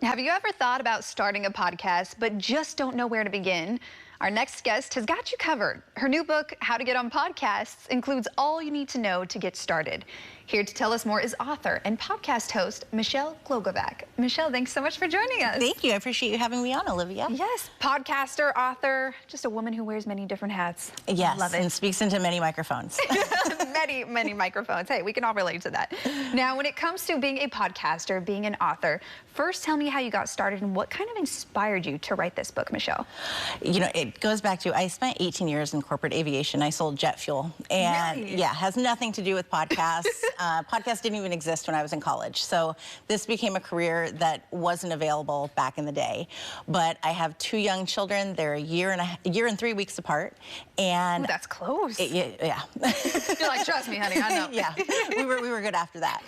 Have you ever thought about starting a podcast but just don't know where to begin? Our next guest has got you covered. Her new book, How to Get on Podcasts, includes all you need to know to get started. Here to tell us more is author and podcast host, Michelle Glogovac. Michelle, thanks so much for joining us. Thank you. I appreciate you having me on, Olivia. Yes, podcaster, author, just a woman who wears many different hats. Yes, love it. And speaks into many microphones. many microphones. Hey, we can all relate to that. Now, when it comes to being a podcaster, being an author, first tell me how you got started and what kind of inspired you to write this book, Michelle? You know, it goes back to, I spent 18 years in corporate aviation. I sold jet fuel. And really? Yeah, has nothing to do with podcasts. Podcasts didn't even exist when I was in college. So this became a career that wasn't available back in the day. But I have two young children. They're a year and 3 weeks apart. And ooh, that's close. Yeah. You're like, trust me, honey, I know. Yeah, we were good after that.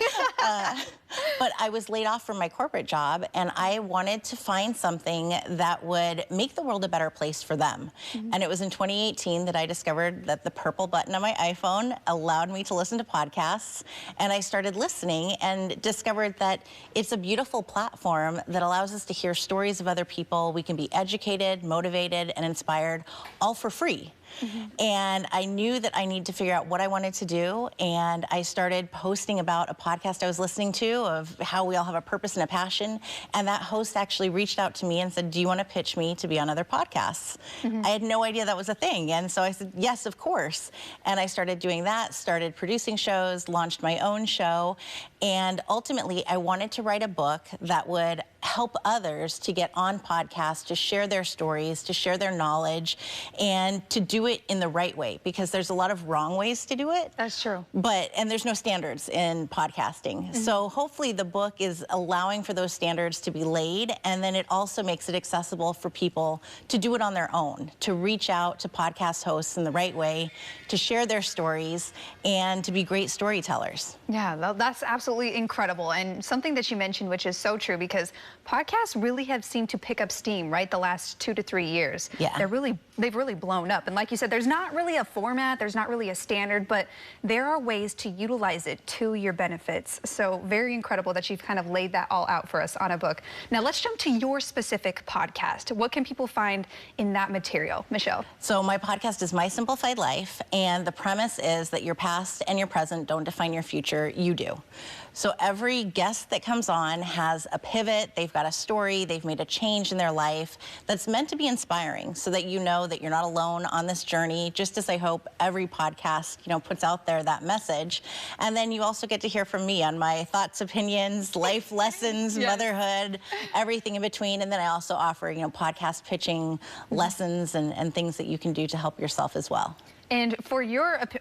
But I was laid off from my corporate job, and I wanted to find something that would make the world a better place for them. Mm-hmm. And it was in 2018 that I discovered that the purple button on my iPhone allowed me to listen to podcasts. And I started listening and discovered that it's a beautiful platform that allows us to hear stories of other people. We can be educated, motivated, and inspired, all for free. Mm-hmm. And I knew that I needed to figure out what I wanted to do, and I started posting about a podcast I was listening to of how we all have a purpose and a passion, and that host actually reached out to me and said, do you want to pitch me to be on other podcasts? Mm-hmm. I had no idea that was a thing, and so I said, yes, of course. And I started doing that, started producing shows, launched my own show, and ultimately I wanted to write a book that would help others to get on podcasts, to share their stories, to share their knowledge, and to do it in the right way, because there's a lot of wrong ways to do it. That's true. And there's no standards in podcasting. Mm-hmm. So hopefully the book is allowing for those standards to be laid, and then it also makes it accessible for people to do it on their own, to reach out to podcast hosts in the right way, to share their stories, and to be great storytellers. Yeah, that's absolutely incredible, and something that you mentioned, which is so true, because podcasts really have seemed to pick up steam, right, the last 2 to 3 years. Yeah. They've really blown up. And like you said, there's not really a format, there's not really a standard, but there are ways to utilize it to your benefits. So very incredible that you've kind of laid that all out for us on a book. Now let's jump to your specific podcast. What can people find in that material, Michelle? So my podcast is My Simplified Life, and the premise is that your past and your present don't define your future, you do. So every guest that comes on has a pivot, they've got a story, they've made a change in their life that's meant to be inspiring, so that you know that you're not alone on this journey, just as I hope every podcast, puts out there that message. And then you also get to hear from me on my thoughts, opinions, life lessons, yes, motherhood, everything in between. And then I also offer, podcast pitching lessons and things that you can do to help yourself as well. And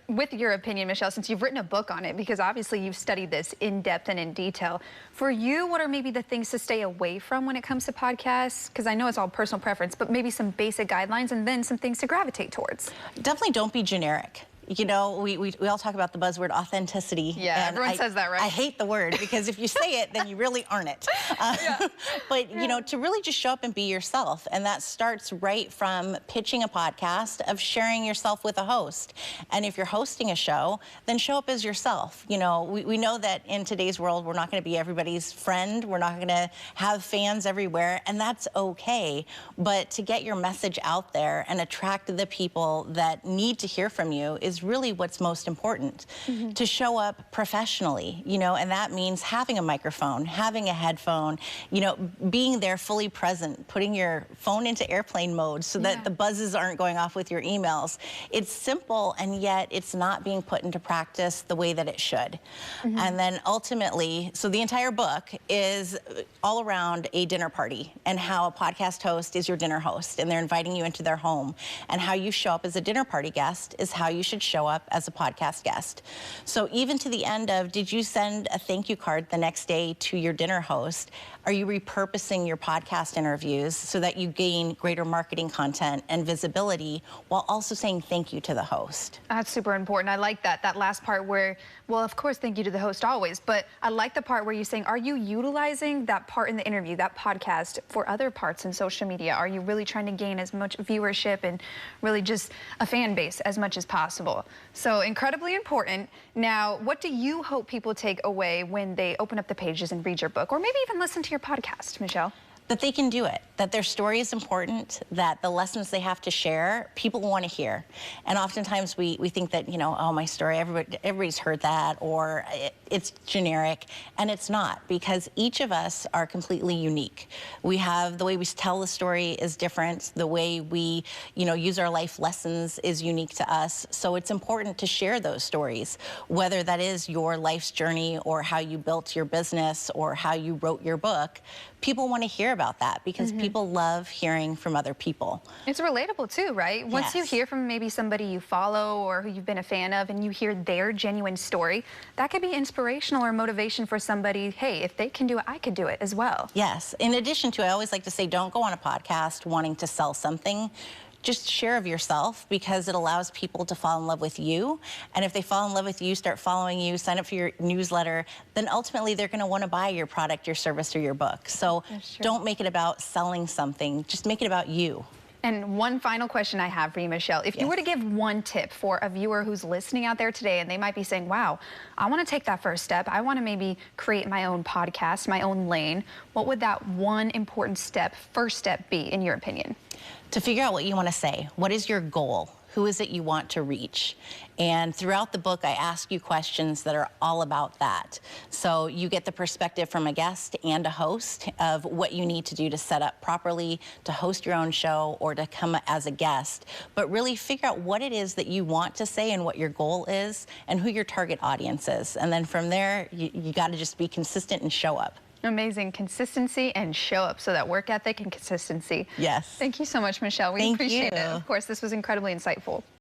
with your opinion, Michelle, since you've written a book on it, because obviously you've studied this in depth and in detail, for you, what are maybe the things to stay away from when it comes to podcasts? Because I know it's all personal preference, but maybe some basic guidelines and then some things to gravitate towards. Definitely don't be generic. We all talk about the buzzword authenticity. Yeah, everyone says that, right? I hate the word, because if you say it, then you really aren't it. But, to really just show up and be yourself. And that starts right from pitching a podcast, of sharing yourself with a host. And if you're hosting a show, then show up as yourself. We know that in today's world, we're not going to be everybody's friend. We're not going to have fans everywhere, and that's okay. But to get your message out there and attract the people that need to hear from you is really what's most important. Mm-hmm. To show up professionally, and that means having a microphone, having a headphone, being there fully present, putting your phone into airplane mode so that the buzzes aren't going off with your emails. It's simple, and yet it's not being put into practice the way that it should. Mm-hmm. And then ultimately, so the entire book is all around a dinner party, and how a podcast host is your dinner host, and they're inviting you into their home, and how you show up as a dinner party guest is how you should show up as a podcast guest. So even to the end of, did you send a thank you card the next day to your dinner host? Are you repurposing your podcast interviews so that you gain greater marketing content and visibility while also saying thank you to the host? That's super important. I like that last part where, well, of course, thank you to the host always, but I like the part where you're saying, are you utilizing that part in the interview, that podcast, for other parts in social media? Are you really trying to gain as much viewership and really just a fan base as much as possible? people. So incredibly important. Now, what do you hope people take away when they open up the pages and read your book, or maybe even listen to your podcast, Michelle? That they can do it, that their story is important, that the lessons they have to share, people want to hear. And oftentimes we think that, you know, oh, my story, everybody's heard that, or it's generic, and it's not, because each of us are completely unique. We have, the way we tell the story is different, the way we, you know, use our life lessons is unique to us, so it's important to share those stories, whether that is your life's journey, or how you built your business, or how you wrote your book. People want to hear about that because people love hearing from other people. It's relatable too, right? Once you hear from maybe somebody you follow or who you've been a fan of, and you hear their genuine story, that could be inspirational or motivation for somebody. Hey, if they can do it, I could do it as well. Yes. In addition to, I always like to say, don't go on a podcast wanting to sell something. Just share of yourself, because it allows people to fall in love with you. And if they fall in love with you, start following you, sign up for your newsletter, then ultimately they're going to want to buy your product, your service, or your book. So don't make it about selling something. Just make it about you. And one final question I have for you, Michelle. If you were to give one tip for a viewer who's listening out there today, and they might be saying, wow, I want to take that first step. I want to maybe create my own podcast, my own lane. What would that one important step, first step be, in your opinion? To figure out what you want to say. What is your goal? Who is it you want to reach? And throughout the book, I ask you questions that are all about that. So you get the perspective from a guest and a host of what you need to do to set up properly, to host your own show, or to come as a guest. But really figure out what it is that you want to say and what your goal is and who your target audience is. And then from there, you got to just be consistent and show up. Amazing. Consistency and show up. So that work ethic and consistency. Yes. Thank you so much, Michelle. We appreciate it. Of course, this was incredibly insightful.